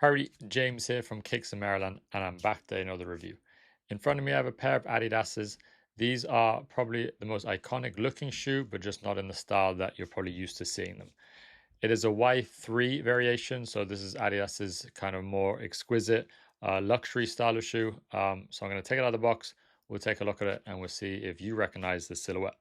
Howdy, James here from Kicks in Maryland, and I'm back to another review. In front of me, I have a pair of Adidas's. These are probably the most iconic looking shoe, but just not in the style that you're probably used to seeing them. It is a Y3 variation, so this is Adidas's kind of more exquisite luxury style of shoe. So I'm going to take it out of the box, we'll take a look at it, and we'll see if you recognize the silhouette.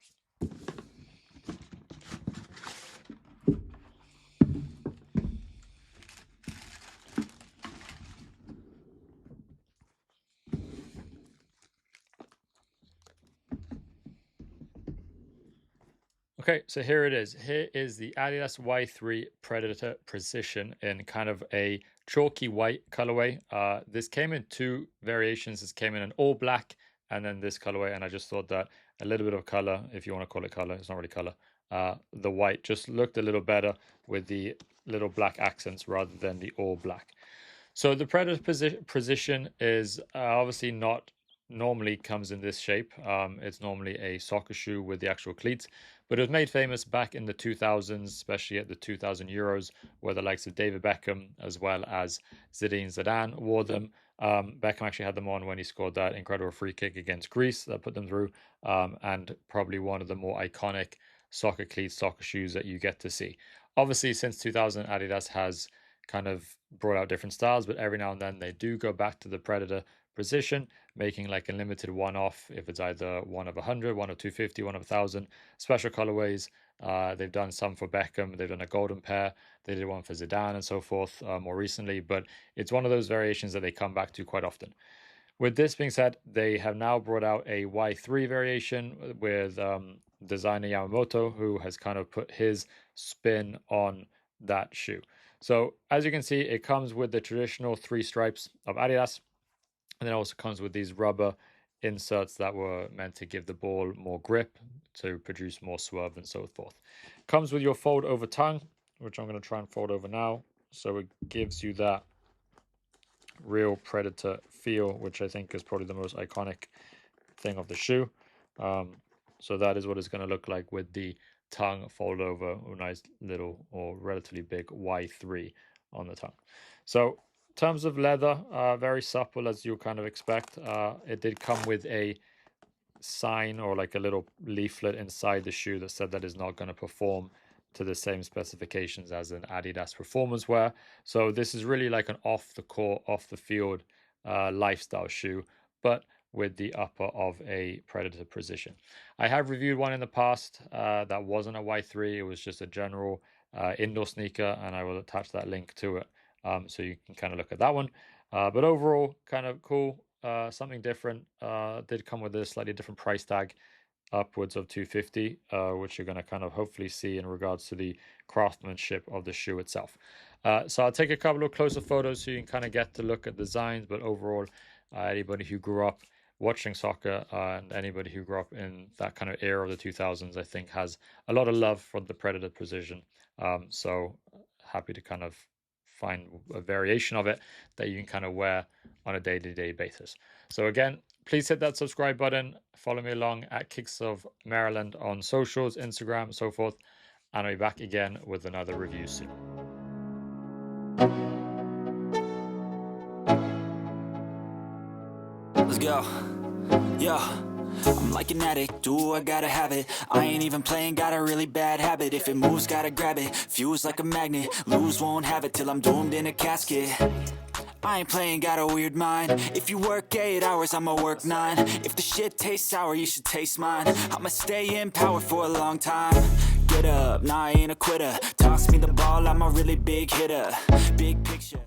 Okay, so here it is. Here is the Adidas Y3 Predator Precision in kind of a chalky white colorway. This came in two variations. This came in an all black and then this colorway. And I just thought that a little bit of color, if you want to call it color, it's not really color. The white just looked a little better with the little black accents rather than the all black. So the Predator Precision is obviously not normally comes in this shape. It's normally a soccer shoe with the actual cleats, but it was made famous back in the 2000s, especially at the 2000 Euros, where the likes of David Beckham as well as Zinedine Zidane wore them. Beckham actually had them on when he scored that incredible free kick against Greece that put them through, and probably one of the more iconic soccer cleats, soccer shoes that you get to see. Obviously, since 2000, Adidas has kind of brought out different styles, but every now and then they do go back to the Predator Precision, making like a limited one-off, if it's either one of 100, one of 250, one of 1,000, special colorways. They've done some for Beckham, they've done a golden pair, they did one for Zidane and so forth more recently, but it's one of those variations that they come back to quite often. With this being said, they have now brought out a Y3 variation with designer Yamamoto, who has kind of put his spin on that shoe. So as you can see, it comes with the traditional 3 stripes of Adidas, and then it also comes with these rubber inserts that were meant to give the ball more grip to produce more swerve and so forth. Comes with your fold over tongue, which I'm going to try and fold over now. So it gives you that real Predator feel, which I think is probably the most iconic thing of the shoe. So that is what it's going to look like with the tongue fold over, a nice little or relatively big Y3 on the tongue. So in terms of leather, very supple as you kind of expect. It did come with a sign or like a little leaflet inside the shoe that said that it's not going to perform to the same specifications as an Adidas performance wear. So this is really like an off the court, off the field lifestyle shoe, but with the upper of a Predator Precision. I have reviewed one in the past that wasn't a Y3. It was just a general indoor sneaker, and I will attach that link to it so you can kind of look at that one. But overall, kind of cool, something different. Did come with a slightly different price tag, upwards of 250, which you're going to kind of hopefully see in regards to the craftsmanship of the shoe itself. So I'll take a couple of closer photos so you can kind of get to look at designs, but overall, anybody who grew up watching soccer and anybody who grew up in that kind of era of the 2000s, I think has a lot of love for the Predator Precision. So happy to kind of find a variation of it that you can kind of wear on a day-to-day basis. So again, please hit that subscribe button, follow me along at Kicks of Maryland on socials, Instagram, so forth, and I'll be back again with another review soon. Let's go. Yo, I'm like an addict, do I gotta have it. I ain't even playing, got a really bad habit. If it moves, gotta grab it, fuse like a magnet. Lose, won't have it till I'm doomed in a casket. I ain't playing, got a weird mind. If you work 8 hours, I'ma work 9. If the shit tastes sour, you should taste mine. I'ma stay in power for a long time. Get up, nah, I ain't a quitter. Toss me the ball, I'm a really big hitter. Big picture.